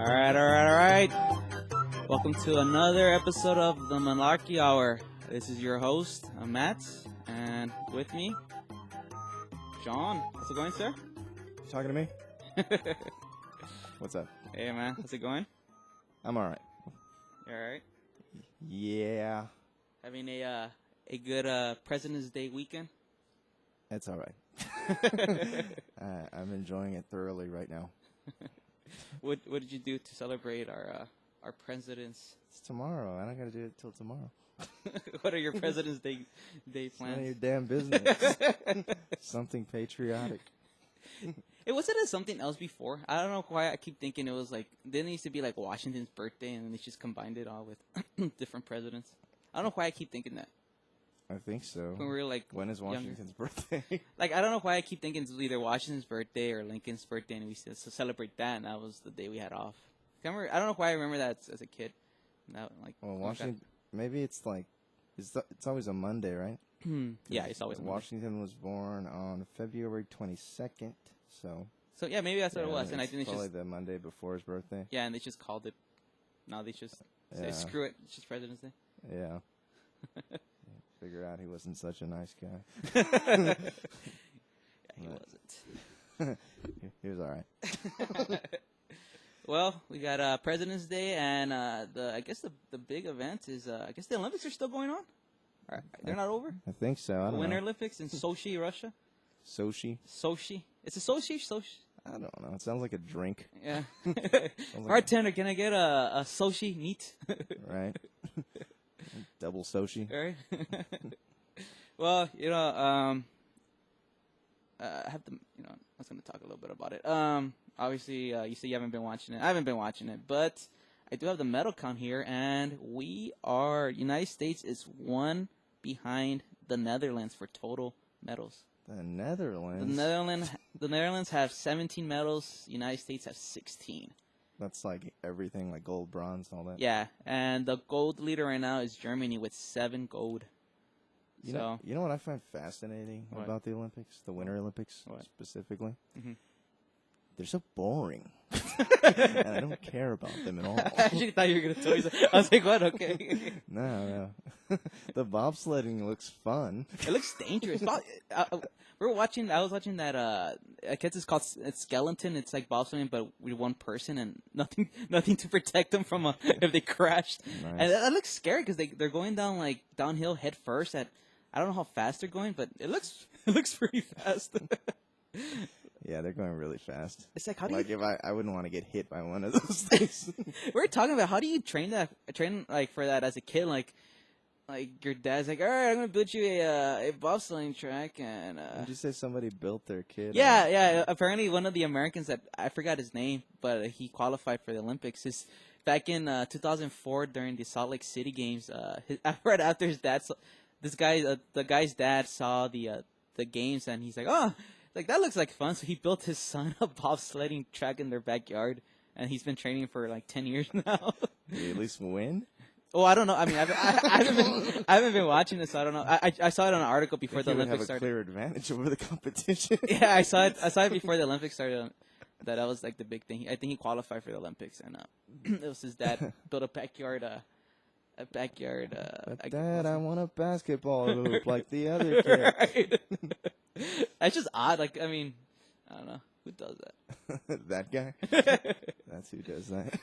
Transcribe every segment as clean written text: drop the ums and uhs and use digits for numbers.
All right. Welcome to another episode of the Malarkey Hour. This is your host, Matt, and with me, John. How's it going, sir? You talking to me? What's up? Hey, man. How's it going? I'm all right. You all right? Yeah. Having a good President's Day weekend? It's all right. I'm enjoying it thoroughly right now. What did you do to celebrate our presidents? It's tomorrow. I don't got to do it till tomorrow. What are your President's Day plans? It's none of your damn business. Something patriotic. It wasn't it something else before? I don't know why I keep thinking it was like, didn't it used to be like Washington's birthday and then they just combined it all with different presidents? I don't know why I keep thinking that. I think so. When we were like, when is Washington's birthday? Like, I don't know why I keep thinking it's either Washington's birthday or Lincoln's birthday, and we used to celebrate that, and that was the day we had off. I don't know why I remember that as a kid. That, like, well, Washington, maybe it's like, it's always a Monday, right? Yeah, it's always Washington was born on February 22nd, so. So, yeah, maybe that's what it was. And I think it's probably the Monday before his birthday. Yeah, and they just called it. Now they just say, screw it, it's just President's Day. Yeah. Figured out he wasn't such a nice guy. Yeah, he wasn't. He was all right. Well, we got President's Day, and I guess the big event is I guess the Olympics are still going on. They're not over. I think so. I don't know. Winter Olympics in Sochi, Russia. Sochi. It's a Sochi. I don't know. It sounds like a drink. Yeah. Like Bartender, can I get a Sochi neat? Right. Double Sochi. Right. Well, I have to. I was going to talk a little bit about it. Obviously, you say you haven't been watching it. I haven't been watching it, but I do have the medal count here, and United States is one behind the Netherlands for total medals. The Netherlands. The Netherlands have 17 medals. United States have 16. That's like everything, like gold, bronze, and all that. Yeah, and the gold leader right now is Germany with 7 gold. You know what I find fascinating about the Olympics, the Winter Olympics specifically? Mm-hmm. They're so boring. And I don't care about them at all. I actually thought you were going to tell me something. I was like, what? Okay. No. The bobsledding looks fun. It looks dangerous. I was watching that, I guess it's called Skeleton. It's like bobsledding, but with one person and nothing to protect them from if they crashed. Nice. And that looks scary because they're going down like downhill head first at, I don't know how fast they're going, but it looks pretty fast. Yeah, they're going really fast. It's like, how do you... If I wouldn't want to get hit by one of those things. We're talking about how do you train like for that as a kid, like your dad's like, all right, I'm gonna build you a bobsledding track, and did you say somebody built their kid? Yeah. Apparently, one of the Americans that I forgot his name, but he qualified for the Olympics. Is back in 2004 during the Salt Lake City Games. Right after his dad, the guy's dad saw the games, and he's like, oh. Like, that looks like fun. So he built his son a bobsledding track in their backyard, and he's been training for like 10 years now. Did he at least win? Oh, I don't know. I mean, I haven't been watching this, so I don't know. I saw it on an article before the Olympics started. He would have a clear advantage over the competition. Yeah, I saw it before the Olympics started. That was like the big thing. I think he qualified for the Olympics, and it was his dad built a backyard. Dad, I want a basketball hoop like the other kid. Right. That's just odd. Like, I mean, I don't know who does that. That guy. That's who does that.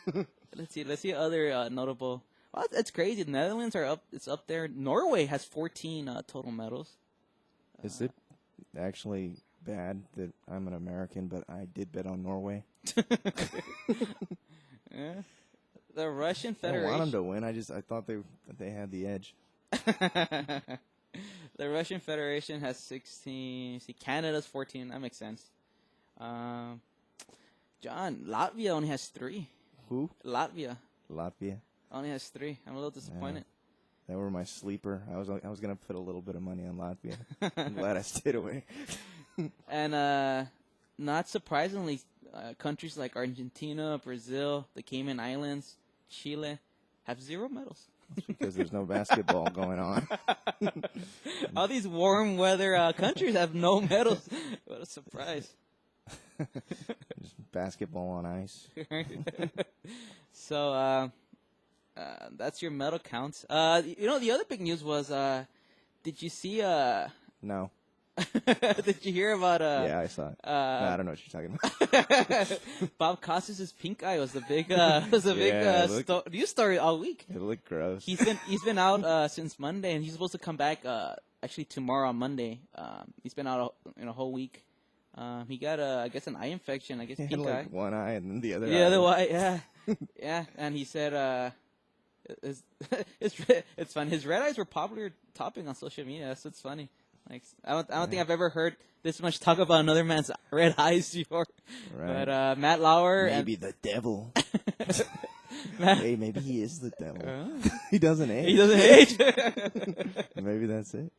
Let's see other notable. Well, that's crazy. The Netherlands are up. It's up there. Norway has 14 total medals. Is it actually bad that I'm an American, but I did bet on Norway? Yeah. The Russian Federation. I don't want them to win. I thought they had the edge. The Russian Federation has 16. See, Canada's 14. That makes sense. John, Latvia only has 3. Who? Latvia Only has 3. I'm a little disappointed. They were my sleeper. I was gonna put a little bit of money on Latvia. I'm glad I stayed away. And not surprisingly, countries like Argentina, Brazil, the Cayman Islands, Chile have 0 medals. That's because there's no basketball going on. All these warm weather countries have no medals. What a surprise. Just basketball on ice. So that's your medal counts. The other big news was, did you see? No. Did you hear about? Yeah, I saw it. No, I don't know what you're talking about. Bob Costas' pink eye was a big news story all week. It looked gross. He's been out since Monday, and he's supposed to come back actually tomorrow on Monday. He's been out a whole week. He got I guess an eye infection. I guess he pink had, eye. One eye and then the other. The other eye, yeah, yeah. And he said it's fun. His red eyes were popular topic on social media. So it's funny. Like I don't think I've ever heard this much talk about another man's red eyes before. Right. But Matt Lauer, maybe the devil. Hey, maybe he is the devil. He doesn't age. He doesn't age. Maybe that's it.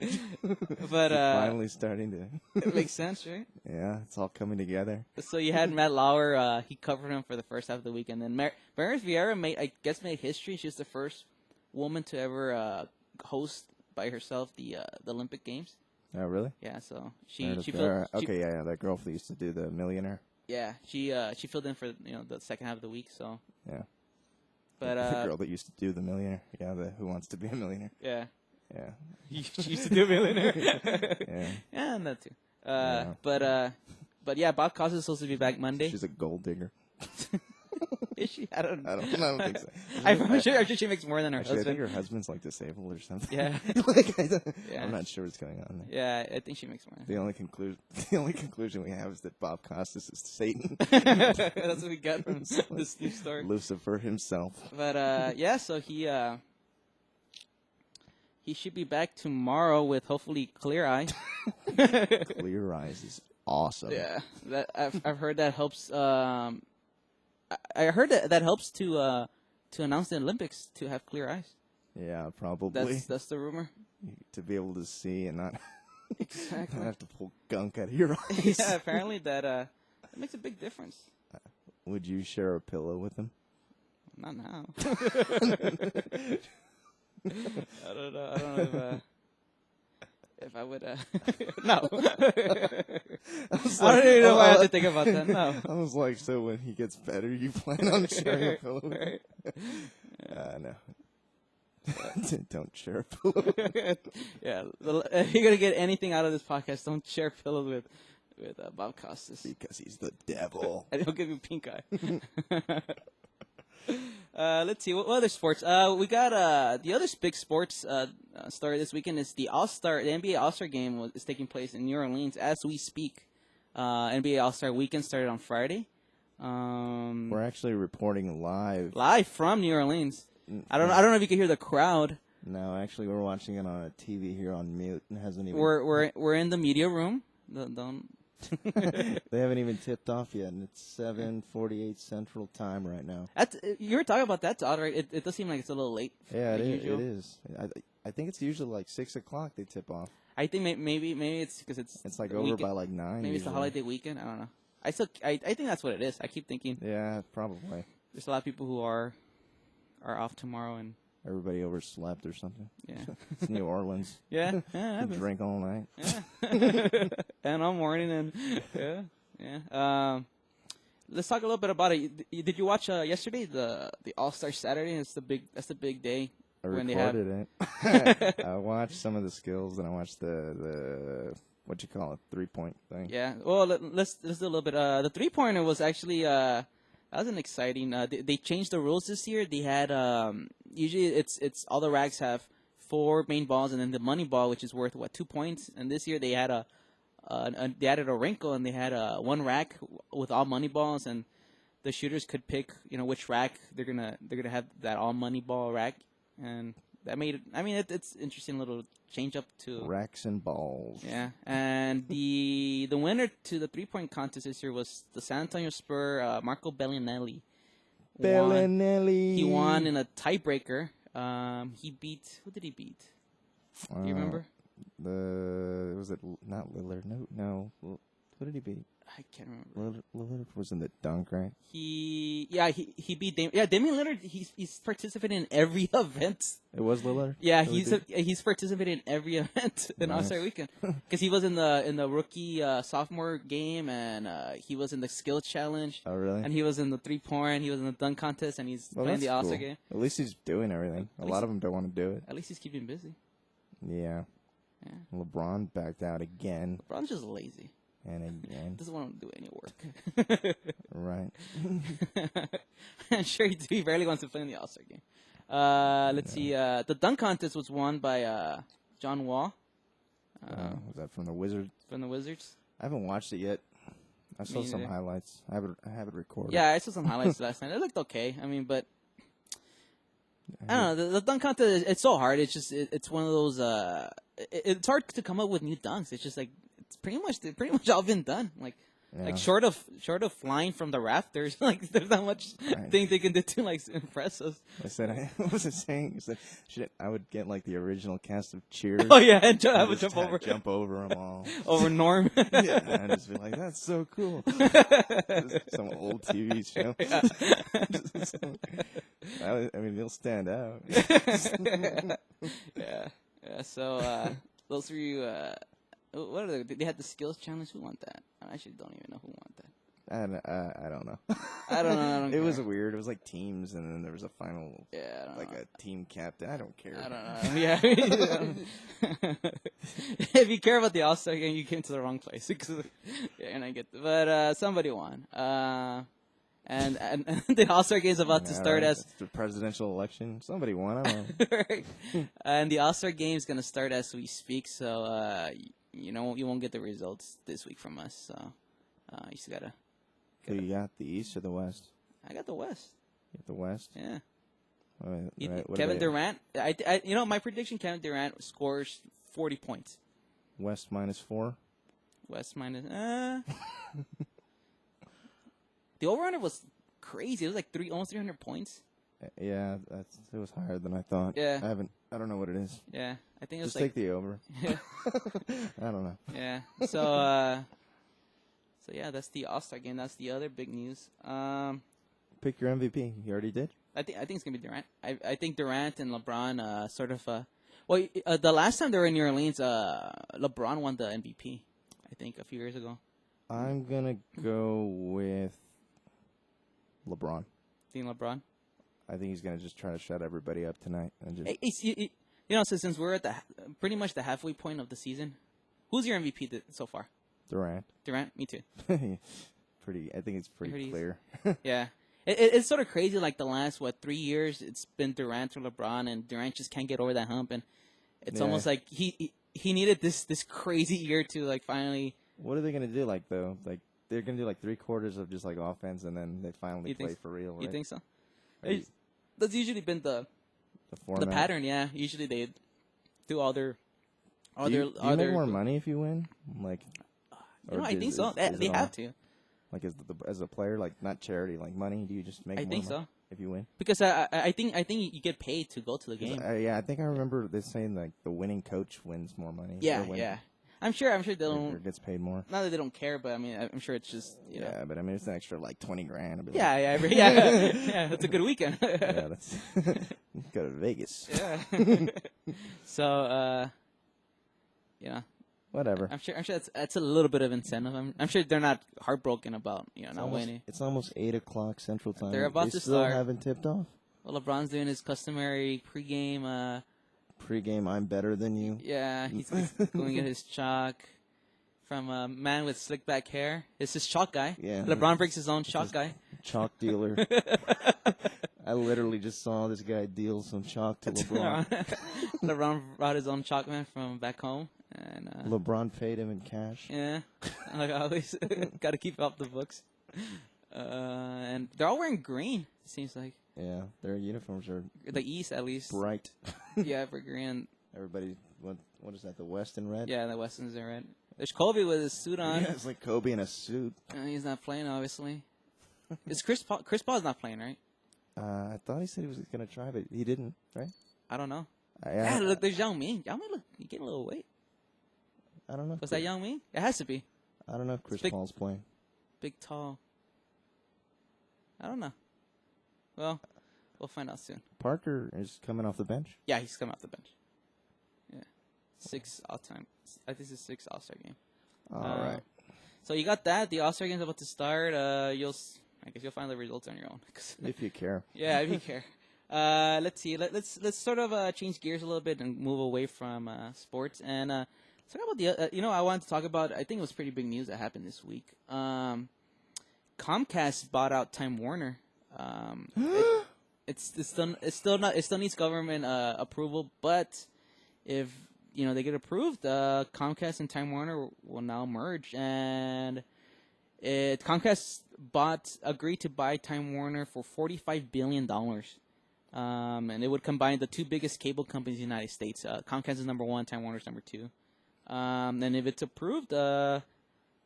But finally starting to. It makes sense, right? Yeah, it's all coming together. So you had Matt Lauer. He covered him for the first half of the week, and then Maris Vieira made history. She's the first woman to ever host by herself the Olympic Games. Oh, really? Yeah. So she that girl who used to do the Millionaire. Yeah, she filled in for the second half of the week. So yeah. But the girl that used to do the Millionaire. Yeah, the Who Wants to Be a Millionaire. Yeah. Yeah. She used to do a Millionaire. Yeah. Yeah, and that too. Yeah. But yeah, Bob Costas is supposed to be back Monday. She's a gold digger. Is she? I don't I don't think so. I'm sure she makes more than her husband. I think her husband's like disabled or something. Yeah. I'm not sure what's going on there. Yeah, I think she makes more. The only conclusion we have is that Bob Costas is Satan. That's what we got from this new story. Lucifer himself. But yeah, so he should be back tomorrow with hopefully clear eye. Clear eyes is awesome. Yeah, that I've heard that helps. I heard that helps to announce the Olympics to have clear eyes. Yeah, probably. That's the rumor. To be able to see and not exactly not have to pull gunk out of your eyes. Yeah, apparently that makes a big difference. Would you share a pillow with them? Not now. I don't know if I would. No. I don't even know if I have to think about that. No. I was like, so when he gets better, you plan on sharing a pillow with him? No. Don't share a pillow. Yeah. If you're going to get anything out of this podcast, don't share pillows with Bob Costas. Because he's the devil. And he'll give you pink eye. Let's see what other sports. We got the other big sports story this weekend is the NBA All-Star game is taking place in New Orleans as we speak. NBA All-Star weekend started on Friday. We're actually reporting live from New Orleans. I don't know if you can hear the crowd. No, actually, we're watching it on a TV here on mute. It hasn't even. We're in the media room. Don't. They haven't even tipped off yet, and it's 7:48 Central Time right now. You were talking about that, Todd, right? It does seem like it's a little late. Yeah, it is. I think it's usually like 6 o'clock they tip off. I think maybe it's because it's like over by like 9. Maybe it's the holiday weekend. I don't know. I think that's what it is. I keep thinking. Yeah, probably. There's a lot of people who are off tomorrow and. Everybody overslept or something. Yeah. It's New Orleans. Yeah. Drink all night. Yeah. And all morning and yeah. Let's talk a little bit about it. Did you watch yesterday the All-Star Saturday? That's the big day. I recorded it. I watched some of the skills and I watched the what you call it 3-point thing. Yeah. Well, let's do a little bit. The 3-pointer was actually that was an exciting. They changed the rules this year. They had usually it's all the racks have 4 main balls and then the money ball, which is worth 2 points. And this year they had they added a wrinkle and they had one rack with all money balls, and the shooters could pick which rack they're gonna have that all money ball rack, and that made it. I mean, it's interesting little change up to racks and balls. Yeah, and the winner to the 3-point contest this year was the San Antonio Spur, Marco Bellinelli. He won in a tiebreaker. He beat who did he beat? Do you remember? Was it not Lillard? No. Who did he beat? I can't remember. Lillard was in the dunk, right? He beat Damian Lillard. He's participated in every event. It was Lillard. Yeah, he's participated in every event in All-Star Weekend because he was in the rookie sophomore game, and he was in the skill challenge. Oh, really? And he was in the 3-point. He was in the dunk contest, and he's playing the All-Star game. At least he's doing everything. A lot of them don't want to do it. At least he's keeping busy. Yeah. LeBron backed out again. LeBron's just lazy. And again. Doesn't want to do any work. Right. I'm sure he barely wants to play in the All-Star game. Let's see. The dunk contest was won by John Wall. Was that from the Wizards? From the Wizards. I haven't watched it yet. I saw some highlights. I have it recorded. Yeah, I saw some highlights last night. It looked okay. I mean, but I don't know. The dunk contest, it's so hard. It's just it's one of those. It's hard to come up with new dunks. It's just like it's pretty much all been done. Like short of flying from the rafters, like there's not much thing they can do to like impress us. I said, what was it saying? I said, I would get like the original cast of Cheers. Oh yeah, and I would jump over them all. Over Norm. Yeah, and I'd just be like, that's so cool. Some old TV show. I mean, they'll stand out. Yeah. So those were you. What are they had the skills challenge. Who won that? I actually don't even know who won that. I don't know. I don't know. It was weird. It was like teams, and then there was a final. Yeah, I don't know. A team captain. I don't care. I don't know. Yeah. If you care about the All-Star game, you came to the wrong place. And I get. But somebody won. And the All-Star game is about to start as the presidential election. Somebody won. I don't know. Right. And the All-Star game is gonna start as we speak. So you won't get the results this week from us. So you just gotta. Who you got? The East or the West? I got the West. You got the West? Yeah. Right. Kevin Durant. My prediction: Kevin Durant scores 40 points. West -4. West minus. The over-under was crazy. It was like almost 300 points. Yeah, it was higher than I thought. Yeah. I don't know what it is. Yeah, I think it was just take the over. Yeah. I don't know. Yeah. So yeah, that's the All-Star game. That's the other big news. Pick your MVP. You already did? I think it's gonna be Durant. I think Durant and LeBron sort of. The last time they were in New Orleans, LeBron won the MVP. I think a few years ago. I'm gonna go with LeBron. Think LeBron? I think he's gonna just try to shut everybody up tonight and just. Since we're at pretty much the halfway point of the season, who's your MVP so far? Durant. Durant, me too. I think it's pretty clear. Yeah, it's sort of crazy. Like the last 3 years, it's been Durant or LeBron, and Durant just can't get over that hump, and it's almost like he needed this crazy year to like finally. What are they gonna do? Like though, like they're gonna do like 3/4 of just like offense, and then they finally play for real. Right? You think so? That's usually been the pattern. Yeah, usually they do all their. Do you make more money if you win? Like, I think so. They have to. Like as a player, like not charity, like money. Do you just make? I think so. If you win, because I think you get paid to go to the game. I think I remember they saying like the winning coach wins more money. Yeah. I'm sure they don't. Or gets paid more. Not that they don't care, but I mean, I'm sure it's just Yeah, but I mean, it's an extra like $20,000. Yeah. That's a good weekend. Yeah, that's go to Vegas. Yeah. So, whatever. I'm sure that's a little bit of incentive. I'm sure they're not heartbroken about not winning. It's almost 8:00 Central Time. They're about to still start. Haven't tipped off. Well, LeBron's doing his customary pregame. Pre-game, I'm better than you. Yeah, he's going to get his chalk from a man with slick back hair. It's his chalk guy. Yeah. LeBron brings his own chalk guy. Chalk dealer. I literally just saw this guy deal some chalk to LeBron. LeBron brought his own chalk man from back home. And LeBron paid him in cash. Yeah, like always. Got to keep up the books. And they're all wearing green, it seems like. Yeah, their uniforms are the East at least bright. Yeah, for green. Everybody, what is that? The West in red. Yeah, the West is in red. There's Kobe with his suit on. Yeah, it's like Kobe in a suit. He's not playing, obviously. Is Chris Paul's not playing, right? I thought he said he was gonna try, but he didn't, right? I don't know. Look, there's Yao Ming. Yao Ming, look, he getting a little weight. I don't know. Was that Yao Ming? It has to be. I don't know if Chris Paul's playing. Big, tall. I don't know. Well, we'll find out soon. Parker is coming off the bench? Yeah, he's coming off the bench. Yeah. 6 all-time. I think it's a 6 All-Star game. All right. So you got that. The All-Star game's about to start. I guess you'll find the results on your own. If you care. Yeah, if you care. Let's see. Let's sort of change gears a little bit and move away from sports and talk about the. I wanted to talk about. I think it was pretty big news that happened this week. Comcast bought out Time Warner. It still needs government approval, but if they get approved, Comcast and Time Warner will now merge, and Comcast agreed to buy Time Warner for $45 billion. And it would combine the two biggest cable companies in the United States. Comcast is number 1, Time Warner is number 2. And if it's approved, it's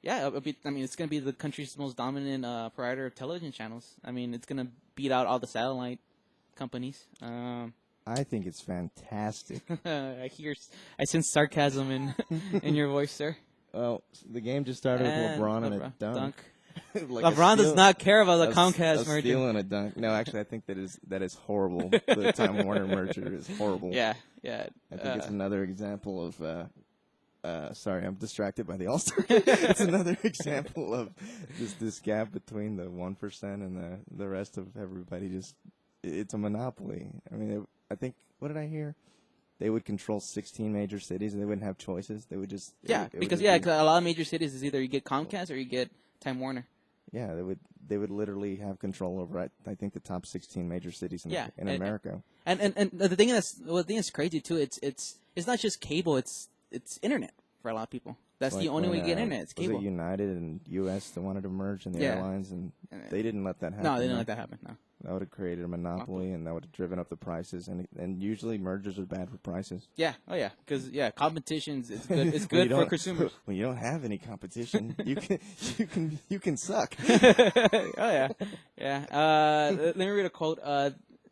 going to be the country's most dominant provider of television channels. I mean, it's going to beat out all the satellite companies. I think it's fantastic. I sense sarcasm in your voice, sir. Well, the game just started with LeBron and a dunk. Like LeBron does not care about the Comcast merger. Stealing a dunk. No, actually, I think that is horrible. The Time Warner merger is horrible. Yeah. I think it's another example of. Sorry, I'm distracted by the All-Star. It's another example of this gap between the 1% and the rest of everybody. It's a monopoly. I mean, I think, what did I hear? They would control 16 major cities, and they wouldn't have choices. They would just because a lot of major cities is either you get Comcast or you get Time Warner. Yeah, they would literally have control over I think the top 16 major cities in America. And the thing that's crazy too. It's not just cable. It's internet for a lot of people. That's the only way you get internet. It's cable. Was it United and U.S. that wanted to merge in the airlines, and they didn't let that happen. No, they didn't let that happen. No. That would have created a monopoly, and that would have driven up the prices. And usually mergers are bad for prices. Yeah. Oh yeah. Because competition is good. It's good for consumers. When you don't have any competition, you can suck. Oh yeah. Yeah. Let me read a quote.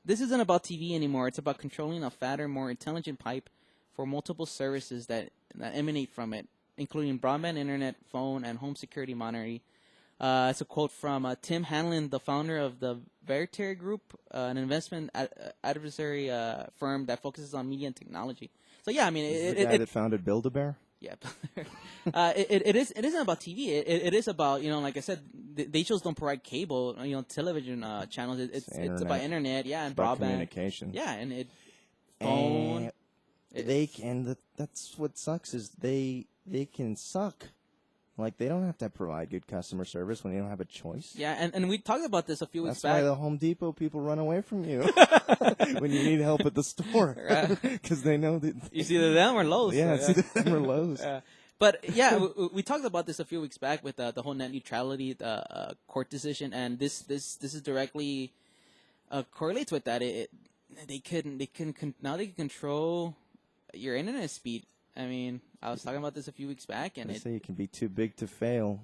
This isn't about TV anymore. It's about controlling a fatter, more intelligent pipe for multiple services that emanate from it, including broadband, internet, phone, and home security monitoring. It's a quote from Tim Hanlon, the founder of the Veriter Group, an investment advisory firm that focuses on media and technology. So yeah, I mean, the guy that founded Build-A-Bear. Yeah, it isn't about TV. It is about like I said, they just don't provide cable, television channels. It's about internet, and it's about broadband communication. Yeah, and phone. That's what sucks is they can suck. Like, they don't have to provide good customer service when you don't have a choice. Yeah, and we talked about this a few weeks back. That's why the Home Depot people run away from you when you need help at the store. Because they know that... It's either them or Lowe's. Yeah, it's either them or Lowe's. But, yeah, we talked about this a few weeks back with the whole net neutrality court decision, and this is directly correlates with that. They can control your internet speed. I mean, I was talking about this a few weeks back, and they say you can be too big to fail,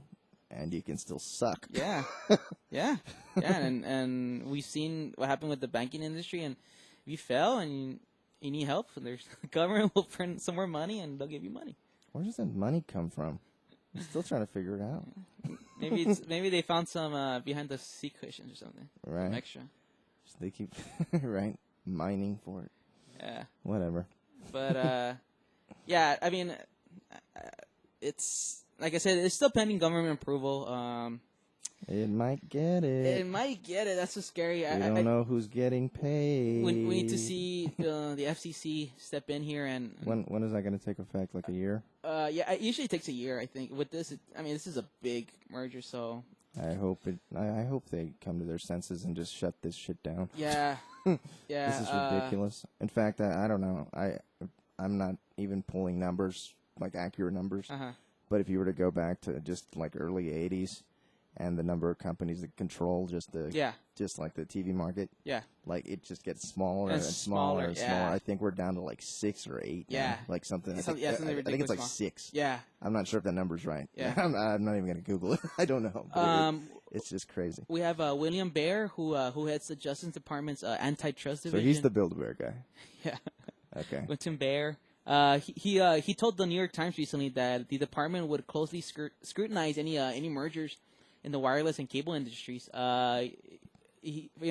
and you can still suck. Yeah, and we've seen what happened with the banking industry, and if you fail and you need help, the government will print some more money, and they'll give you money. Where does that money come from? I'm still trying to figure it out. Maybe they found some behind the seat cushions or something. Right. Some extra. So they keep mining for it. Yeah. Whatever. But yeah, I mean, it's like I said, it's still pending government approval. It might get it. That's so scary. We don't know who's getting paid. We need to see the FCC step in here and. When is that going to take effect? Like a year? Yeah, it usually takes a year. I think with this, this is a big merger, so. I hope they come to their senses and just shut this shit down. Yeah. Yeah. This is ridiculous. In fact, I don't know. I'm not even pulling numbers, like accurate numbers. But if you were to go back to just like early 80s and the number of companies that control just like the TV market, like it just gets smaller and smaller and smaller. I think we're down to like 6 or 8 now, like something. I think it's like 6. Yeah. I'm not sure if that number's right. Yeah. I'm not even going to Google it. I don't know. But it's just crazy. We have William Baer, who heads the Justice Department's antitrust division. So he's the Build-A-Bear guy. Yeah. Okay. William Baer. He told the New York Times recently that the department would closely scrutinize any mergers in the wireless and cable industries.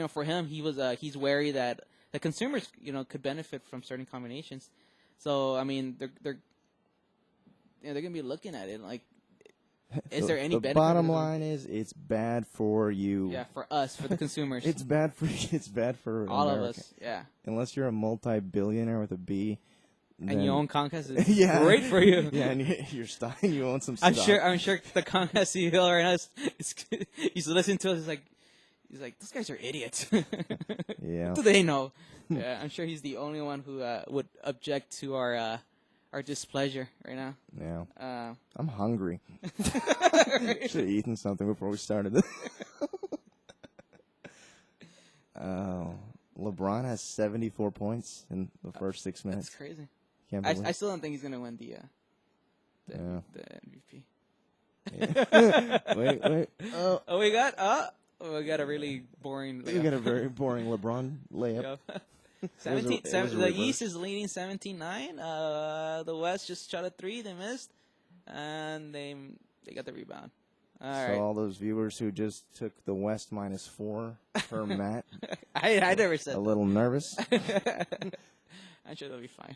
for him, he's wary that the consumers, could benefit from certain combinations. So I mean, they're gonna be looking at it like, is there any benefit? The bottom line is, it's bad for you. Yeah, for us, for the consumers. It's bad for all America. of us. Yeah. Unless you're a multi-billionaire with a B. And you own Comcast, it's great for you. Yeah, and you own some stock. I'm sure the Comcast CEO right now he's listening to us. He's like, those guys are idiots. Yeah. What do they know? Yeah, I'm sure he's the only one who would object to our displeasure right now. Yeah. I'm hungry. Right. Should have eaten something before we started this. LeBron has 74 points in the first 6 minutes. That's crazy. Can't believe. I still don't think he's gonna win the MVP. Yeah. Wait. Oh, we got a really boring. We got a very boring LeBron layup. 17. It was a The reverse. East is leading 17-9. The West just shot a 3. They missed, and they got the rebound. All those viewers who just took the West -4 for Matt. I never said a little nervous. I'm sure they'll be fine.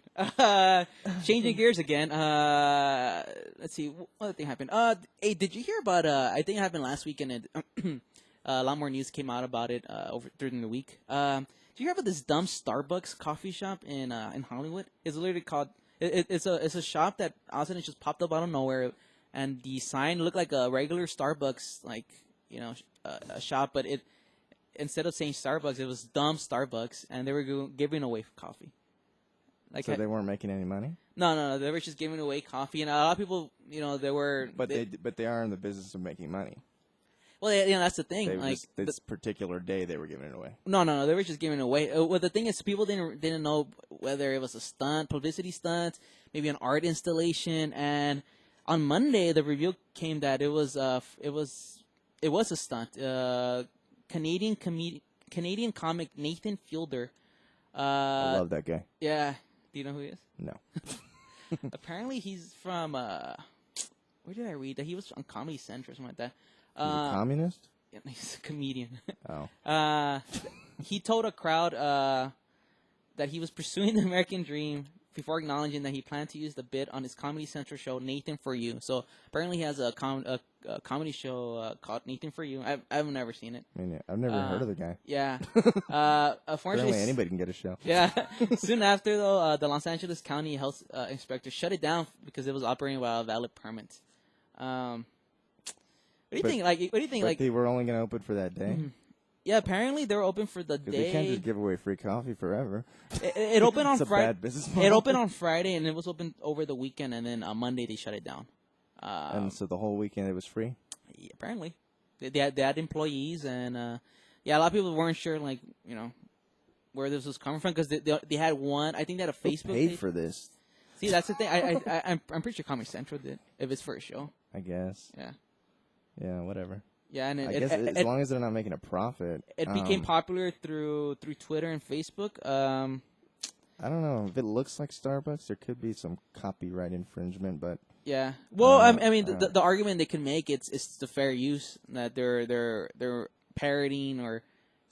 Changing gears again. Let's see. What other thing happened? Hey, did you hear about? I think it happened last weekend. And a lot more news came out about it during the week. Did you hear about this dumb Starbucks coffee shop in Hollywood? It's literally called. It's a shop that all of a sudden just popped up out of nowhere, and the sign looked like a regular Starbucks, a shop, but instead of saying Starbucks, it was dumb Starbucks, and they were giving away coffee. So they weren't making any money? No. They were just giving away coffee, and a lot of people, they were. But they are in the business of making money. Well, that's the thing. This particular day, they were giving it away. No. They were just giving it away. Well, the thing is, people didn't know whether it was a stunt, publicity stunt, maybe an art installation. And on Monday, the review came that it was a stunt. Canadian comic Nathan Fielder. I love that guy. Yeah. Do you know who he is? No. Apparently, he's from. Where did I read that he was on Comedy Central or something like that? He's a communist? Yeah, he's a comedian. Oh. He told a crowd that he was pursuing the American dream before acknowledging that he planned to use the bit on his Comedy Central show, Nathan For You. So apparently he has a comedy show called Nathan For You. I've never seen it. I mean, I've never heard of the guy. Yeah. Unfortunately, Apparently anybody can get a show. Yeah. Soon after, though, the Los Angeles County Health Inspector shut it down because it was operating without a valid permit. What do you think? But they were only going to open for that day? Yeah, apparently they were open for the day. They can't just give away free coffee forever. It opened on Friday. Bad business model. It opened on Friday, and it was open over the weekend, and then on Monday they shut it down. And so the whole weekend it was free? Yeah, apparently. They had employees, and a lot of people weren't sure, where this was coming from, because they had one. I think they had a Facebook paid page for this. See, that's the thing. I'm pretty sure Comedy Central did, if it's for a show. I guess. Yeah. Yeah, whatever. Yeah, and I guess as long as they're not making a profit. It became popular through Twitter and Facebook. I don't know. If it looks like Starbucks, there could be some copyright infringement, but yeah. Well, I mean, the argument they can make it's the fair use that they're parodying or,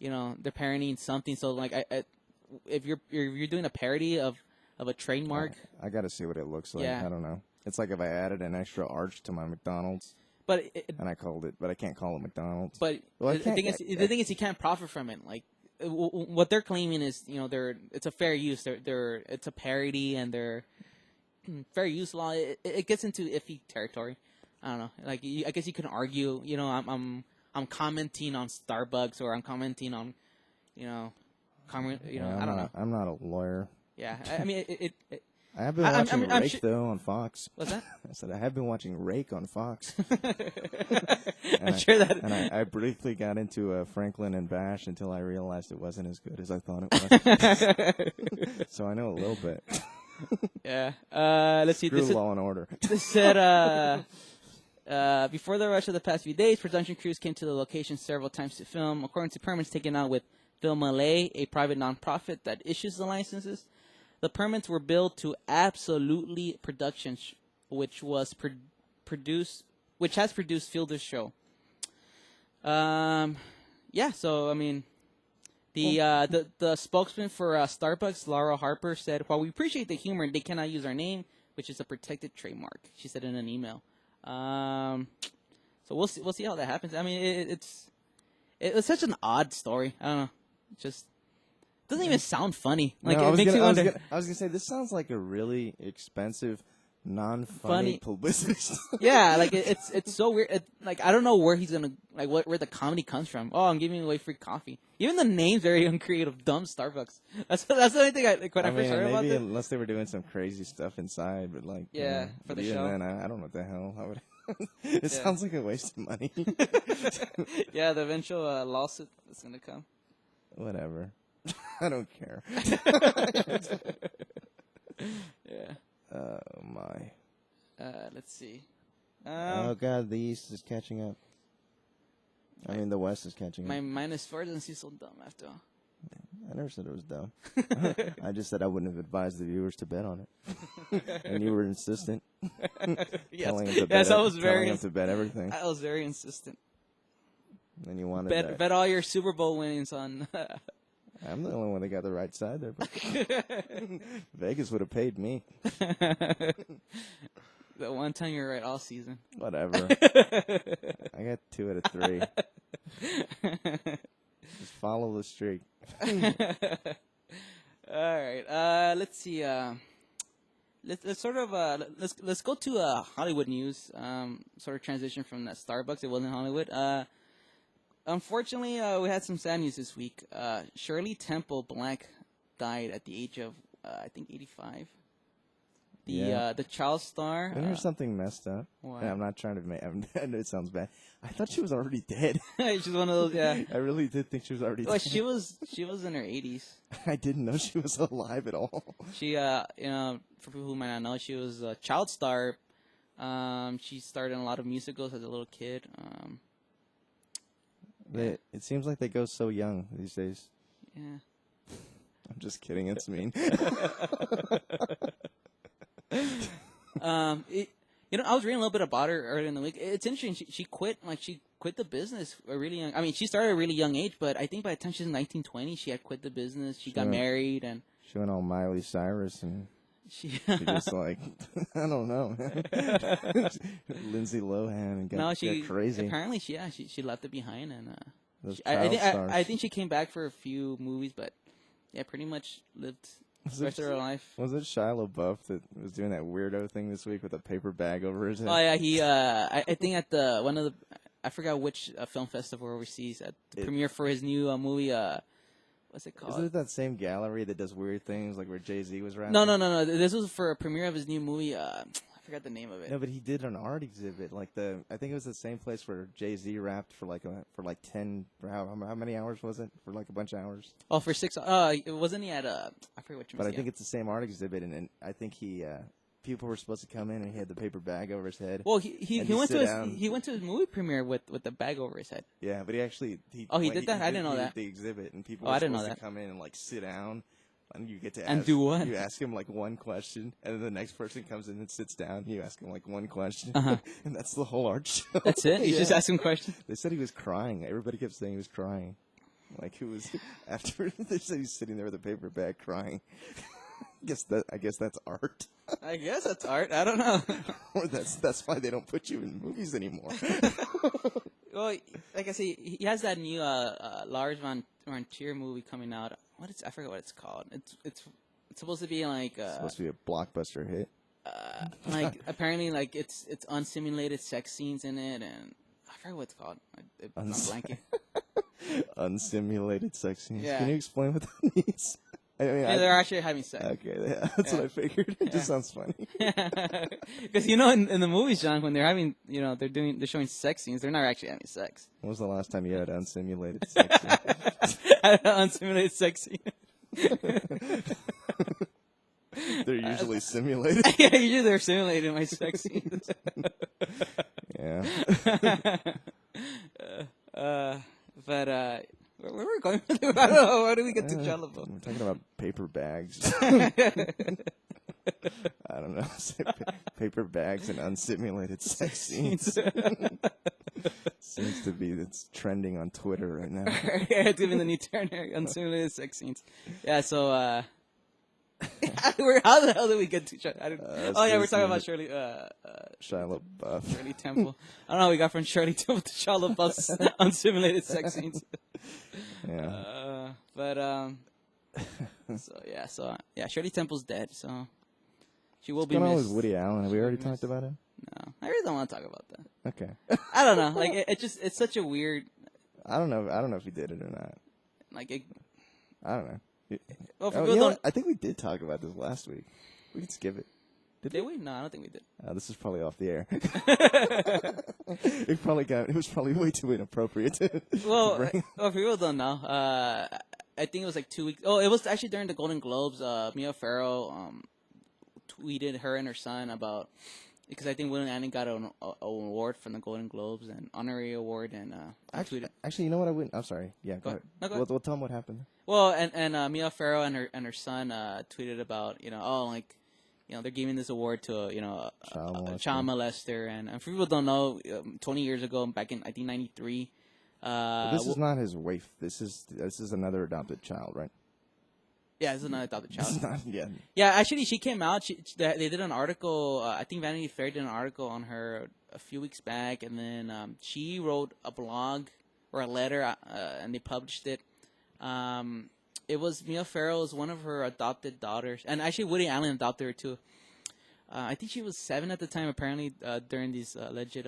they're parodying something. So if you're doing a parody of a trademark, I got to see what it looks like. Yeah. I don't know. It's like if I added an extra arch to my McDonald's. But I called it, but I can't call it McDonald's. But the thing is, you can't profit from it. Like what they're claiming is, it's a fair use. It's a parody, and they're fair use law. It gets into iffy territory. I don't know. I guess you can argue. I'm commenting on Starbucks, or I'm commenting on, I don't know. I'm not a lawyer. Yeah, I mean I have been watching Rake, though, on Fox. What's that? I said I have been watching Rake on Fox. I'm sure that. And I briefly got into Franklin and Bash until I realized it wasn't as good as I thought it was. So I know a little bit. Yeah. Let's see. Screw Law and Order. This said, before the rush of the past few days, production crews came to the location several times to film. According to permits taken out with Film LA, a private nonprofit that issues the licenses, the permits were billed to Absolutely Productions, which has produced Fielder's show. Yeah, so I mean, The spokesman for Starbucks, Laura Harper, said, "While we appreciate the humor, they cannot use our name, which is a protected trademark." She said in an email. So we'll see. We'll see how that happens. I mean, it's such an odd story. I don't know. It just doesn't even sound funny. Like no, it makes you wonder. I was gonna say this sounds like a really expensive, non-funny publicity. Yeah, like it's so weird. Like I don't know where he's gonna where the comedy comes from. Oh, I'm giving away free coffee. Even the name's very uncreative. Dumb Starbucks. That's the only thing when I first heard about it. Unless they were doing some crazy stuff inside, but like for the even show. then, I don't know what the hell. I would. It sounds like a waste of money. Yeah, the eventual lawsuit is gonna come. Whatever. I don't care. Yeah. Oh my. Let's see. Oh god, the East is catching up. I mean, the West is catching my up. -4 doesn't seem so dumb after all. I never said it was dumb. I just said I wouldn't have advised the viewers to bet on it, and you were insistent. Telling them to bet I was very. Telling them to bet everything. I was very insistent. And you wanted bet all your Super Bowl winnings on. I'm the only one that got the right side there. Vegas would have paid me. The one time you're right all season. Whatever. I got 2 out of 3. Just follow the streak. All right. Let's see. Let's sort of let's go to Hollywood news. Sort of transition from that Starbucks. It wasn't Hollywood. Unfortunately, we had some sad news this week. Shirley Temple Black died at the age of I think 85. The child star. And there's something messed up. What? I'm not trying to make. I know it sounds bad. I thought she was already dead. She's one of those. Yeah. I really did think she was already dead. She was in her 80s. I didn't know she was alive at all. She for people who might not know, she was a child star. She starred in a lot of musicals as a little kid. It seems like they go so young these days. Yeah. I'm just kidding. It's mean. I was reading a little bit about her earlier in the week. It's interesting. She quit the business really young. I mean, she started at a really young age, but I think by the time she was 19, 20, she had quit the business. She got married and she went all Miley Cyrus and she just like I don't know, Lindsay Lohan and got crazy. Apparently, she left it behind and I think she came back for a few movies, but yeah, pretty much lived. The rest of her life. Was it Shia LaBeouf that was doing that weirdo thing this week with a paper bag over his head? Oh yeah, he. I think at one of the, I forgot which film festival overseas at the premiere for his new movie. What's it called? Is it that same gallery that does weird things like where Jay-Z was rapping? No. This was for a premiere of his new movie. I forgot the name of it. No, but he did an art exhibit. I think it was the same place where Jay-Z rapped for 10. How many hours was it? For like a bunch of hours. Oh, for 6. Wasn't he at I forget what. But I think it's the same art exhibit, and I think he. People were supposed to come in, and he had the paper bag over his head. Well, he went to his movie premiere with the bag over his head. Yeah, but he actually he did that? I didn't know that. The exhibit, and people were supposed to come in and sit down. And you get to ask, and do what? You ask him one question, and then the next person comes in and sits down. You ask him one question, and that's the whole art show. That's it. You just ask him questions. They said he was crying. Everybody kept saying he was crying. He was after. They said he's sitting there with a paper bag crying. I guess that's art. I guess that's art. I don't know. Or that's why they don't put you in movies anymore. Well, like I say, he has that new Lars von Trier movie coming out. I forget what it's called. It's supposed to be supposed to be a blockbuster hit. Apparently it's unsimulated sex scenes in it, and I forget what it's called. I'm blanking. Unsimulated sex scenes. Yeah. Can you explain what that means? They're actually having sex. Okay, that's what I figured. It just sounds funny. Because in the movies, John, when they're having, they're showing sex scenes, they're not actually having sex. When was the last time you had an unsimulated sex scene? Unsimulated sex scene. They're usually simulated. Yeah, usually they're simulated my sex scenes. Yeah. But where we're going with it? I don't know. Why do we get to Jello? We're talking about paper bags. I don't know. Paper bags and unsimulated sex scenes. Seems to be the It's trending on Twitter right now. It's even the new Turner unsimulated sex scenes. Yeah, so how the hell did we get to? We're talking about Shirley. Shia LaBeouf. Shirley Temple. I don't know how we got from Shirley Temple to Shia LaBeouf's unsimulated sex scenes. Yeah. So Shirley Temple's dead. So she will be What's going on missed. with Woody Allen? Have we already talked about him? No, I really don't want to talk about that. Okay. I don't know. Like it's such a weird. I don't know if he did it or not. Like I don't know. Well, I think we did talk about this last week. We could skip it. Did we? No, I don't think we did. This is probably off the air. It was probably way too inappropriate. Well, people don't know. I think it was like 2 weeks. Oh, it was actually during the Golden Globes. Mia Farrow tweeted her and her son about, because I think Will and Annie got an award from the Golden Globes, an honorary award, and actually, you know what? I'm sorry. Yeah, go ahead. No, go ahead. Well, tell them what happened. Well, and Mia Farrow and her son tweeted about, they're giving this award to a child molester, and for people who don't know, 20 years ago, back in I think '93. This is not his wife. This is another adopted child, right? Yeah, this is another adopted child. Yeah, actually, she came out. They did an article. I think Vanity Fair did an article on her a few weeks back, and then she wrote a blog or a letter, and they published it. It was Mia Farrow's one of her adopted daughters, and actually Woody Allen adopted her too. I think she was 7 at the time, apparently, during this alleged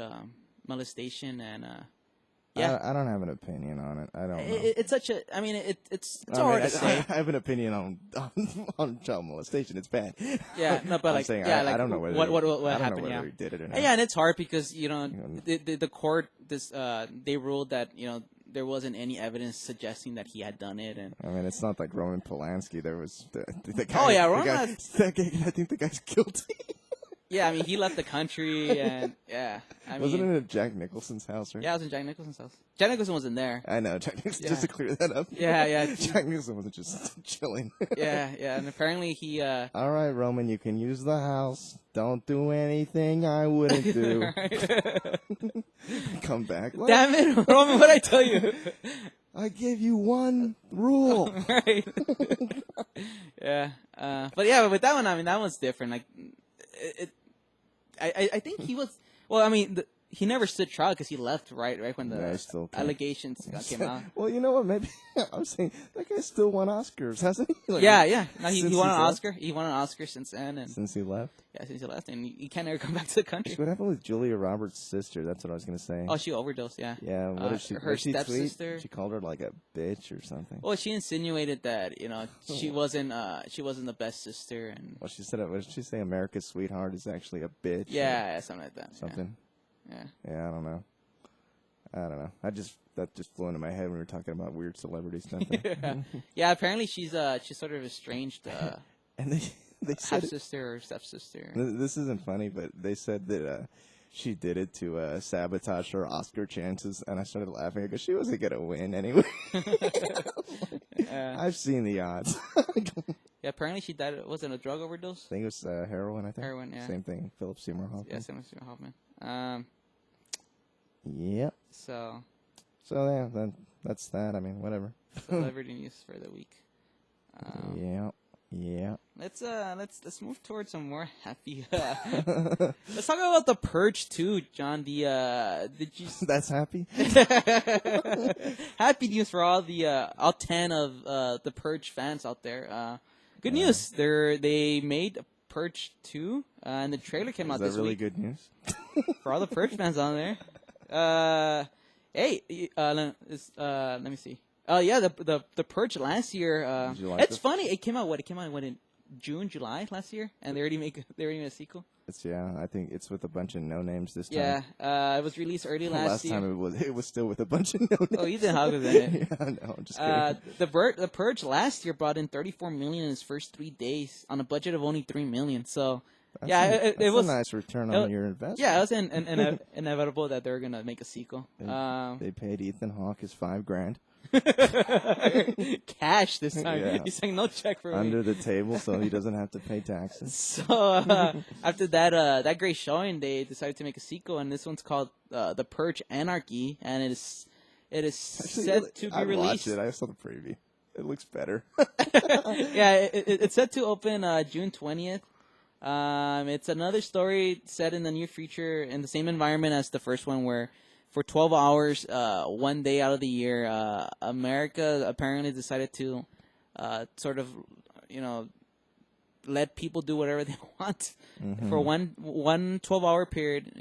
molestation, and yeah. I don't have an opinion on it. I don't know. It's such a. I mean, it's hard to say. I have an opinion on child molestation. It's bad. Yeah, no, but like, saying, yeah, I don't know whether what I don't happened. know whether he did it or not. Yeah, and it's hard because the court they ruled that there wasn't any evidence suggesting that he had done it, and I mean, it's not like Roman Polanski. There was the guy. Oh yeah, Roman. I think the guy's guilty. Yeah, I mean, he left the country, and wasn't it at Jack Nicholson's house, right? Yeah, it was in Jack Nicholson's house. Jack Nicholson wasn't there. I know, Jack Nicholson, just to clear that up. Yeah. Jack Nicholson wasn't just chilling. Yeah, and apparently he... All right, Roman, you can use the house. Don't do anything I wouldn't do. Come back. Damn it, Roman, what'd I tell you? I gave you one rule. Right. Yeah. But with that one, I mean, that one's different. Like... I think he was. Well, I mean, he never stood trial because he left right when the allegations came out. Well, you know what? Maybe I'm saying that guy still won Oscars, hasn't he? Like, yeah. No, he won an Oscar. He won an Oscar since then, and since he left. Yeah, since he left, and he can't ever come back to the country. What happened with Julia Roberts' sister? That's what I was gonna say. Oh, she overdosed. Yeah. Yeah. What did she? Her stepsister. She called her like a bitch or something. Well, she insinuated that she wasn't the best sister, and well, she said what did she say? America's sweetheart is actually a bitch. Yeah, something like that. Something. Yeah. Yeah, I don't know. That just flew into my head when we were talking about weird celebrity stuff. Yeah. Apparently she's sort of estranged. And they said half-sister or stepsister. This isn't funny, but they said that she did it to sabotage her Oscar chances, and I started laughing because she wasn't gonna win anyway. I've seen the odds. Yeah, apparently she died. Was it a drug overdose? I think it was heroin. Heroin, yeah. Same thing. Philip Seymour Hoffman. Yeah, Philip Seymour Hoffman. Yep. So yeah, that's that. I mean, whatever. Celebrity news for the week. Yeah. Let's move towards some more happy. Let's talk about the Purge too, John. Did you? That's happy. Happy news for all 10 of the Purge fans out there. Good news. They made Purge 2, and the trailer came out this week. Is that really good news? For all the Purge fans on there. Hey, let me see. Oh yeah, the Purge last year. It's funny. It came out in June, July last year, and they already made a sequel. I think it's with a bunch of no names this time. Yeah, it was released early last year. Last time it was still with a bunch of no names. Oh, Ethan Hawke was in it. Yeah, no, I'm just kidding. The Purge last year brought in $34 million in its first 3 days on a budget of only $3 million. So. That's it was a nice return on your investment. Yeah, it was inevitable that they were gonna make a sequel. They paid Ethan Hawke his $5,000 cash this time. Yeah. He's saying no check for under the table, so he doesn't have to pay taxes. So after that great showing, they decided to make a sequel, and this one's called The Purge Anarchy, and It is set to be released. Watch it. I saw the preview. It looks better. Yeah, it's set to open June 20th. It's another story set in the near future in the same environment as the first one, where for 12 hours, one day out of the year, America apparently decided to sort of, let people do whatever they want for one 12-hour period,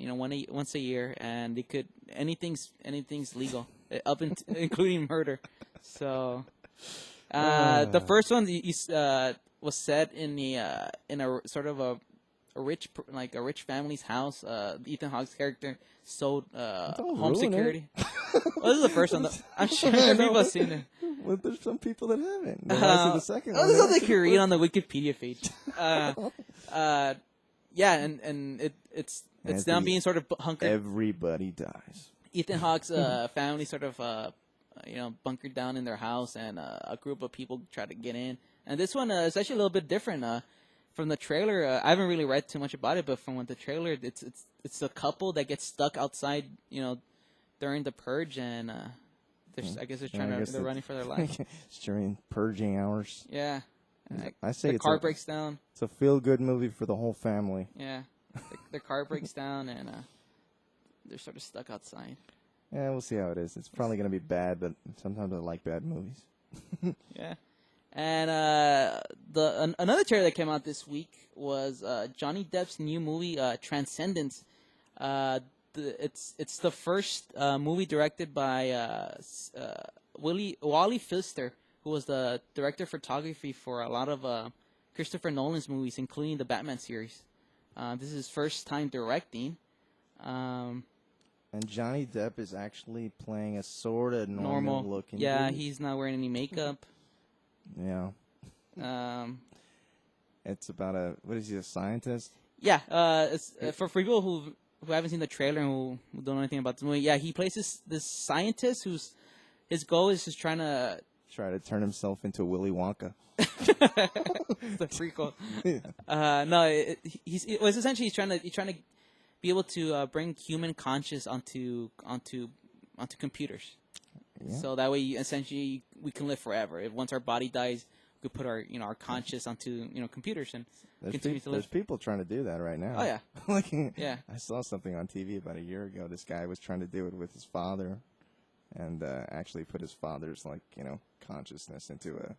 once a year, and they could anything's legal up including murder. So the first one was set in a sort of a rich family's house. Ethan Hawke's character sold home security. Well, this is the first one. I'm sure people have seen it. Well, there's some people that haven't. They want to see the second one. This is something you can read on the Wikipedia page. Yeah, and it's now being sort of hunkered. Everybody dies. Ethan Hawke's family sort of bunkered down in their house, and a group of people try to get in. And this one is actually a little bit different. From the trailer, I haven't really read too much about it, but from the trailer, it's a couple that gets stuck outside, during the purge, and I guess they're running for their life. It's during purging hours. Yeah, I say the car breaks down. It's a feel-good movie for the whole family. Yeah, the car breaks down, and they're sort of stuck outside. Yeah, we'll see how it is. It's probably going to be bad, but sometimes I like bad movies. Yeah. And another trailer that came out this week was Johnny Depp's new movie, Transcendence. It's the first movie directed by Wally Pfister, who was the director of photography for a lot of Christopher Nolan's movies, including the Batman series. This is his first time directing. And Johnny Depp is actually playing a sort of normal looking. Yeah, dude. He's not wearing any makeup. Yeah. It's about what is he, a scientist? Yeah. It's for people who haven't seen the trailer and who don't know anything about the movie. Yeah, he plays this scientist his goal is just trying to turn himself into Willy Wonka. It's a prequel. Yeah. No, essentially he's trying to be able to bring human conscious onto computers. Yeah. So that way, essentially, we can live forever. If once our body dies, we could put our conscious onto computers and continue to live. There's people trying to do that right now. Oh yeah, yeah. I saw something on TV about a year ago. This guy was trying to do it with his father, and actually put his father's consciousness into a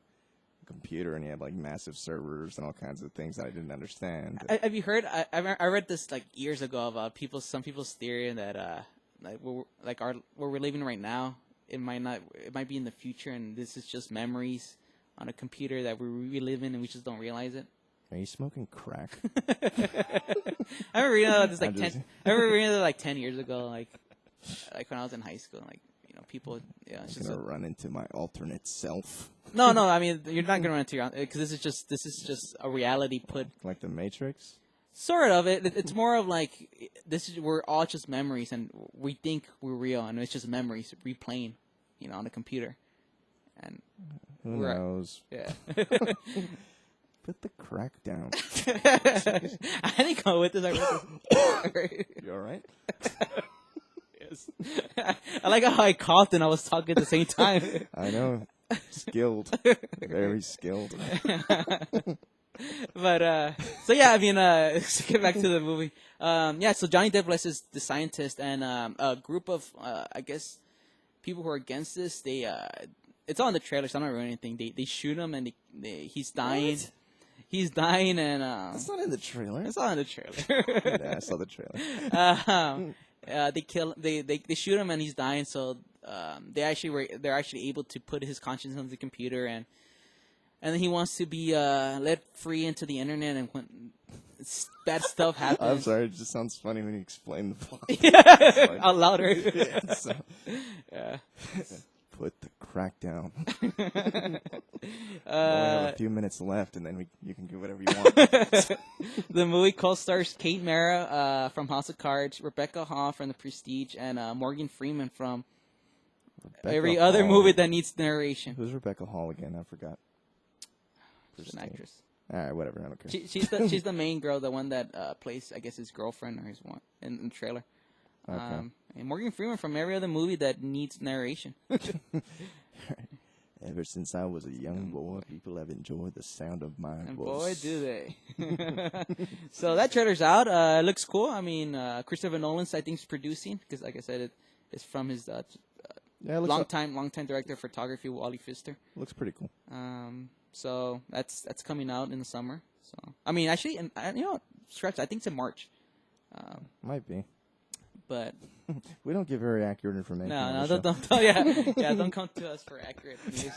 computer, and he had massive servers and all kinds of things that I didn't understand. Have you heard? I read this years ago about some people's theory that where we're living right now. It might be in the future, and this is just memories on a computer that we're reliving, and we just don't realize it. Are you smoking crack? I remember reading about this I remember reading it 10 years ago, like when I was in high school, people. Yeah, it's just gonna run into my alternate self. No, I mean you're not gonna run into your, because this is just a reality put like the Matrix. Sort of. It's more of we're all just memories, and we think we're real, and it's just memories replaying, on a computer. And who knows? Yeah. Put the crack down. I didn't go with this. You all right? Yes. I like how I coughed and I was talking at the same time. I know. Skilled. Very skilled. But so yeah, I mean, to get back to the movie. So Johnny Depp plays the scientist, and a group of I guess people who are against this. It's all in the trailer, so I'm not ruining anything. They shoot him, and he's dying. What? He's dying, and it's not in the trailer. It's not in the trailer. Yeah, I saw the trailer. They shoot him, and he's dying. So they're actually able to put his conscience on the computer, and then he wants to be let free into the internet, and when bad stuff happens. I'm sorry, it just sounds funny when you explain the plot. Yeah, out louder. Yeah, so. Yeah. Put the crack down. We have a few minutes left, and then you can do whatever you want. The movie co-stars Kate Mara from House of Cards, Rebecca Hall from The Prestige, and Morgan Freeman from every other movie that needs narration. Who's Rebecca Hall again? I forgot. She's an actress. All right, whatever. I don't care. She's the main girl, the one that plays, I guess, his girlfriend or his one in the trailer. Okay. And Morgan Freeman from every other movie that needs narration. Ever since I was a young boy, people have enjoyed the sound of my And voice. boy, do they. So that trailer's out. It looks cool. I mean, Christopher Nolan's, I think, is producing, because, like I said, it's from his long-time director of photography, Wally Pfister. Looks pretty cool. So that's coming out in the summer. So I mean, actually, and scratch. I think it's in March. Might be. But we don't give very accurate information. No, don't come to us for accurate news.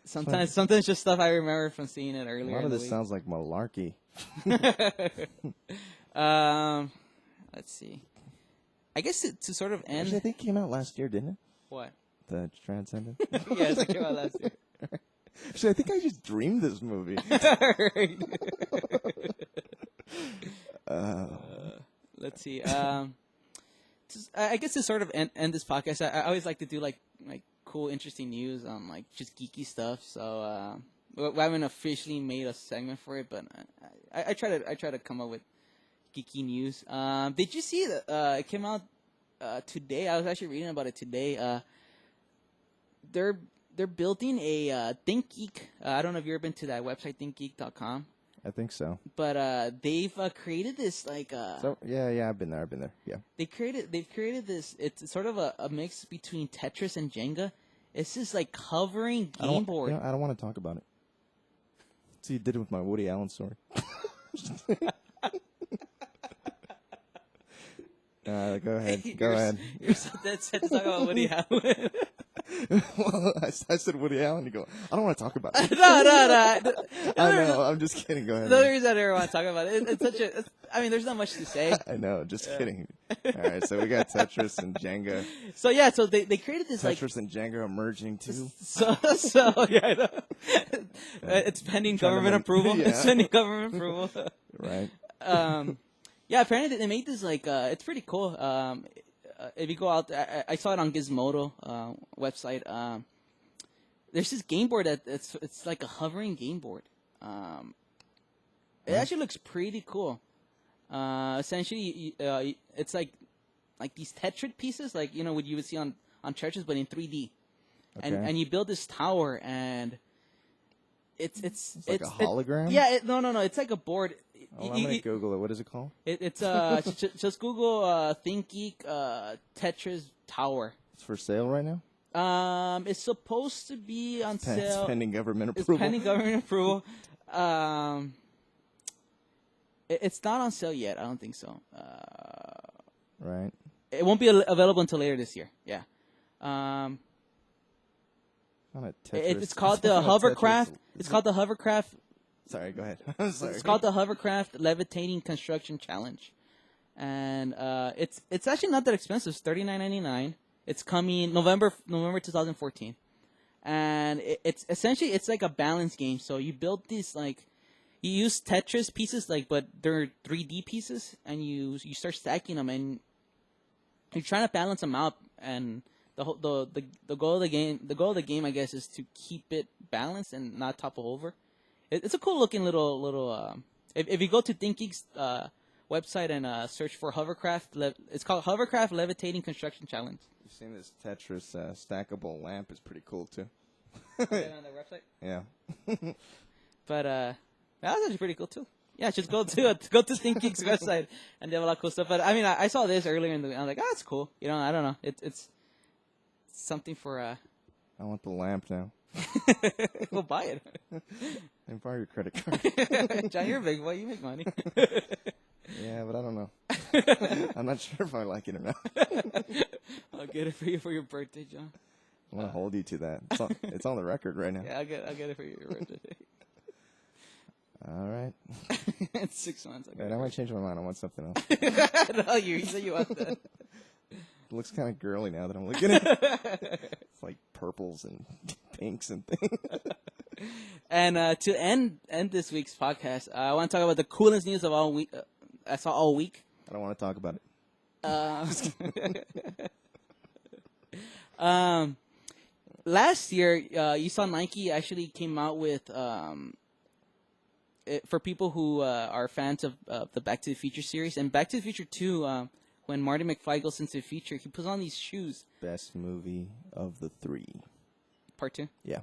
Sometimes just stuff I remember from seeing it earlier. A lot of this sounds like malarkey. Let's see. I guess to sort of end. Actually, I think it came out last year, didn't it? What? The Transcendence. Yes, it came out last year. Actually, I think I just dreamed this movie. Let's see. I guess to sort of end this podcast, I always like to do like cool, interesting news on like just geeky stuff. So we haven't officially made a segment for it, but I try to come up with geeky news. Did you see that it came out today? I was actually reading about it today. They're building a ThinkGeek. I don't know if you've ever been to that website, thinkgeek.com. I think so. But they've created this like. Yeah, I've been there. Yeah. They've created this. It's sort of a mix between Tetris and Jenga. It's this like hovering game board. I don't want to talk about it. See, you did it with my Woody Allen story. Go ahead. You're so dead set to talk about Woody Allen. Well, I said Woody Allen. You go, I don't want to talk about it. No. I know. I'm just kidding. Go ahead. The only reason I never want to talk about it, it's such a. I mean, there's not much to say. I know. Just kidding. All right. So we got Tetris and Jenga. So yeah. So they created this Tetris and Jenga are merging too. So yeah. I know. It's pending government approval. Yeah. It's pending government approval. Right. Yeah. Apparently they made this like. It's pretty cool. If you go out, I saw it on Gizmodo website. There's this game board that it's like a hovering game board. It actually looks pretty cool. Essentially, it's like these Tetris pieces, like what you would see on churches, but in 3D. Okay. And you build this tower, and it's like a hologram. No. It's like a board. Oh, I'm gonna Google it. What is it called? It's just Google ThinkGeek Tetris Tower. It's for sale right now. It's supposed to be on sale. It's pending government approval. It's pending government approval. It's not on sale yet. I don't think so. Right. It won't be available until later this year. Yeah. It's called the Hoverkraft. It's called the Hoverkraft. Sorry, go ahead. I'm sorry. It's called the Hoverkraft Levitating Construction Challenge, and it's actually not that expensive. It's $39.99. It's coming November 2014, and it's essentially it's like a balance game. So you build these like you use Tetris pieces but they're 3D pieces, and you start stacking them, and you're trying to balance them out. And the goal of the game, I guess, is to keep it balanced and not topple over. It's a cool looking little. If you go to ThinkGeek's website and search for Hoverkraft, it's called Hoverkraft Levitating Construction Challenge. You've seen this Tetris stackable lamp is pretty cool too. On their website. Yeah. But that's actually pretty cool too. Yeah, just go to ThinkGeek's website, and they have a lot of cool stuff. But I mean, I saw this earlier in the. I was like, that's cool. I don't know. It's something for. I want the lamp now. We'll buy it. And borrow your credit card. John, you're a big boy. You make money. Yeah, but I don't know. I'm not sure if I like it or not. I'll get it for you for your birthday, John. I want to hold you to that. It's on the record right now. Yeah, I'll get it for your birthday. All right. It's 6 months. Wait, I might change my mind. I want something else. No, you said you want that. It looks kind of girly now that I'm looking at it. It's like purples and pinks and things. And to end this week's podcast, I want to talk about the coolest news of all week. I saw all week. I don't want to talk about it. Last year, you saw Nike actually came out with for people who are fans of the Back to the Future series, and Back to the Future 2 when Marty McFly goes into the future, he puts on these shoes. Best movie of the 3. Part 2. Yeah.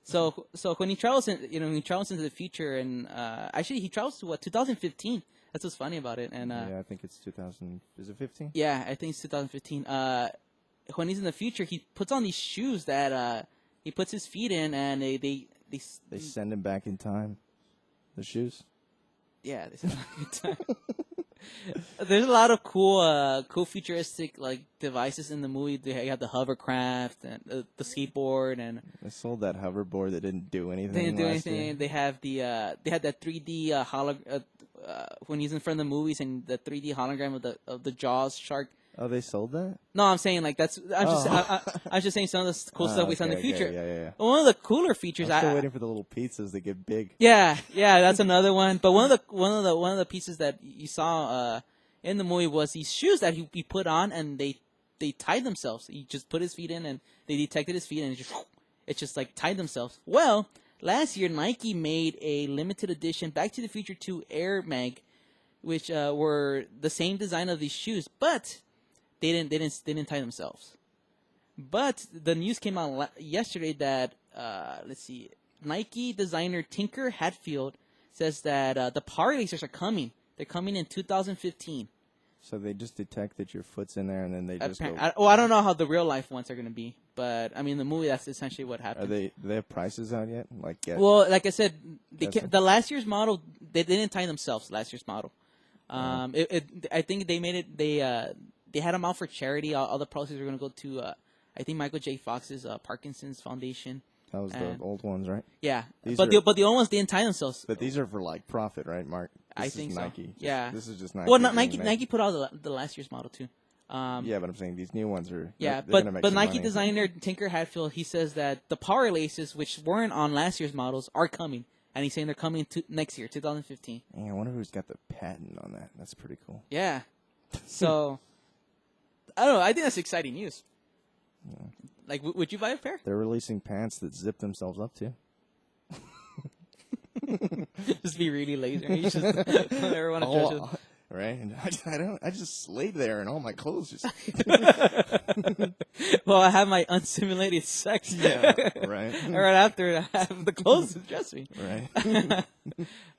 So when he travels into the future, and actually he travels to 2015. That's what's funny about it. And yeah, I think it's 2000. Is it 15? Yeah, I think it's 2015. When he's in the future, he puts on these shoes that he puts his feet in, and they send him back in time. The shoes. Yeah, they send him back in time. There's a lot of cool futuristic like devices in the movie. They have the hovercraft and the skateboard, and they sold that hoverboard that didn't do anything. They didn't do anything. Year. They have they had that 3D when he's in front of the movies, and the 3D hologram of the Jaws shark. Oh, they sold that? No, I'm saying like that's. I'm just saying some of the cool stuff we saw in the future. Okay, yeah. One of the cooler features. I'm still waiting for the little pizzas that get big. Yeah, that's another one. But one of the pieces that you saw in the movie was these shoes that he put on, and they tied themselves. He just put his feet in, and they detected his feet, and it just like tied themselves. Well, last year Nike made a limited edition Back to the Future 2 Air Mag, which were the same design of these shoes, but they didn't tie themselves. But the news came out yesterday that Nike designer Tinker Hatfield says that the power lasers are coming. They're coming in 2015. So they just detect that your foot's in there, and then they just go. I don't know how the real life ones are going to be, but I mean the movie. That's essentially what happened. Do they have prices out yet? Well, like I said, the last year's model they didn't tie themselves. Last year's model. I think they made it. They had them out for charity. All the proceeds were going to go to, I think, Michael J. Fox's Parkinson's Foundation. That was the old ones, right? Yeah, but the old ones didn't tie themselves. But these are for like profit, right, Mark? I think Nike. So. Yeah. This is just Nike. Well, Nike put out the last year's model too. Yeah, but I'm saying these new ones are. Yeah, they're but Nike designer Tinker Hatfield, he says that the power laces, which weren't on last year's models, are coming. And he's saying they're coming next year, 2015. Yeah, I wonder who's got the patent on that. That's pretty cool. Yeah. So, I don't know. I think that's exciting news. Yeah. Like, would you buy a pair? They're releasing pants that zip themselves up too. Just be really lazy. You just never want to judge it. Right? And I just laid there and all my clothes just. Well, I have my unsimulated sex. Yeah, right. Right after I have the clothes to dress me. Right.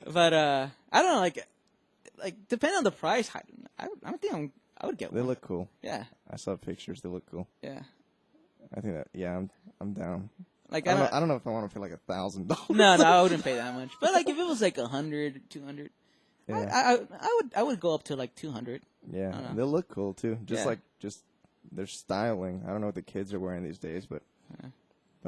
But I don't know. Like depending on the price, I don't think I would get one. They look cool. Yeah. I saw pictures. They look cool. Yeah. I think that. Yeah, I'm down. Like I don't know if I want to pay like $1,000. No, I wouldn't pay that much. But like if it was like 100, 200, yeah. I would go up to like 200. Yeah, they'll look cool too. Just their styling. I don't know what the kids are wearing these days, but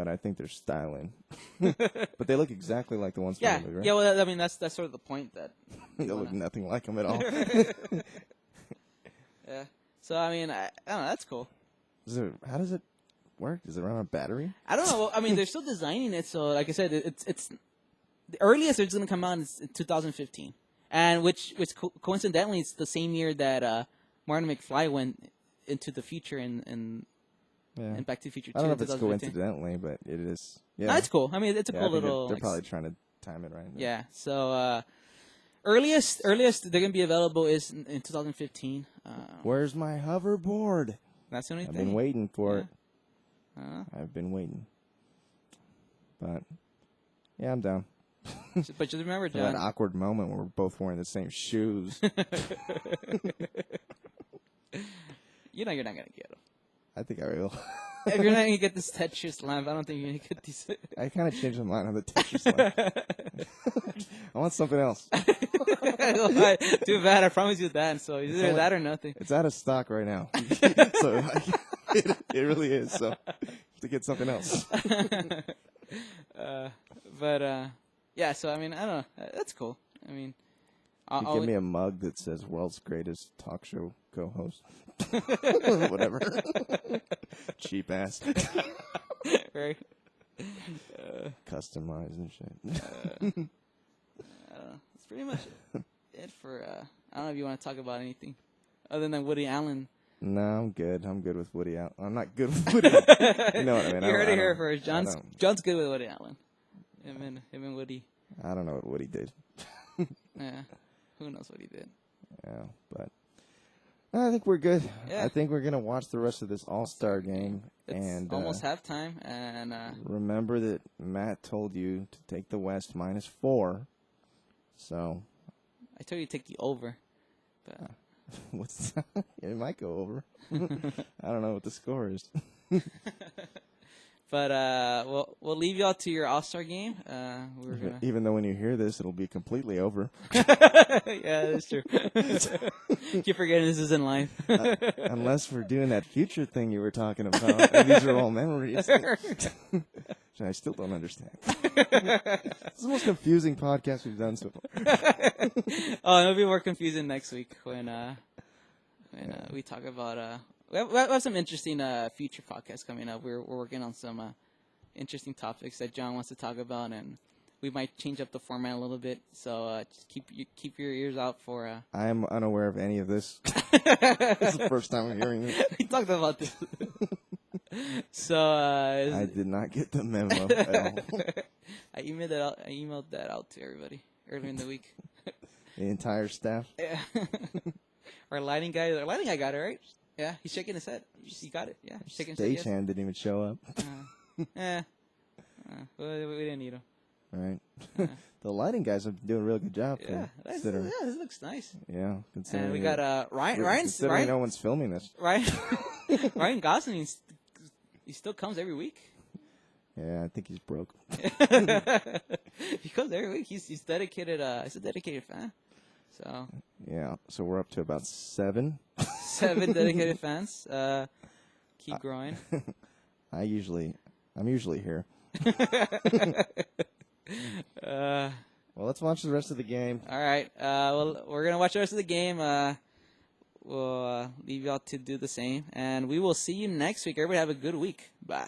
I think they're styling. But they look exactly like the ones from the movie, right? Yeah. Well, I mean that's sort of the point that they look nothing like them at all. Yeah. So I mean, I don't know. That's cool. How does it work? Does it run on a battery? I don't know. Well, I mean, they're still designing it, so like I said, it's the earliest it's going to come out is in 2015, and which coincidentally it's the same year that Martin McFly went into the future and Back to the Future 2. I don't know if it's coincidentally, but it is. Yeah, no, it's cool. I mean, it's a cool little. They're probably trying to time it right. Yeah. So earliest they're going to be available is in 2015. Where's my hoverboard? That's the only thing. I've been waiting for it. I've been waiting. But, yeah, I'm down. But just remember, John. That awkward moment where we're both wearing the same shoes. You're not going to get them. I think I will. If you're not going to get this Tetris lamp, I don't think you're going to get these. I kind of changed my mind on the Tetris lamp. I want something else. Too bad. I promised you that. So it's either that or nothing. It's out of stock right now. So it really is. So I have to get something else. Yeah. So I mean, I don't know. That's cool. I mean, you give me a mug that says "World's Greatest Talk Show Co-Host." Whatever. Cheap ass. Right. Customized and shit. I don't know. That's pretty much it for. I don't know if you want to talk about anything other than Woody Allen. No, I'm good. I'm good with Woody Allen. I'm not good with Woody Allen. You know what I mean? You heard it here first. John's good with Woody Allen. Him and Woody. I don't know what Woody did. Yeah. Who knows what he did? Yeah, but I think we're good. Yeah. I think we're gonna watch the rest of this All-Star game. It's almost halftime, and remember that Matt told you to take the West -4. So I told you to take the over. But what's that? It might go over. I don't know what the score is. But we'll leave y'all to your All-Star game. Even though when you hear this, it'll be completely over. Yeah, that's true. Keep forgetting this is in line. Unless we're doing that future thing you were talking about. And these are all memories. Which I still don't understand. It's the most confusing podcast we've done so far. Oh, it'll be more confusing next week when we talk about we have some interesting future podcasts coming up. We're working on some interesting topics that John wants to talk about, and we might change up the format a little bit. So just keep your ears out for. I am unaware of any of this. It's the first time I'm hearing this. We talked about this. So I did not get the memo at all. I emailed that out to everybody earlier in the week. The entire staff. Yeah. Our lighting guy got it right. Yeah, he's shaking his head. He got it. Yeah, shaking his head. Stagehand didn't even show up. We didn't need him. All right. The lighting guys are doing a really good job. Yeah, this looks nice. Yeah, and we got Ryan. No one's filming this. Ryan Gosling. He still comes every week. Yeah, I think he's broke. He comes every week. He's dedicated. He's a dedicated fan. So yeah, so we're up to about 7. 7 dedicated fans. Keep growing. I'm usually here. Well, let's watch the rest of the game. All right. Well, we're gonna watch the rest of the game. We'll leave y'all to do the same, and we will see you next week. Everybody have a good week. Bye.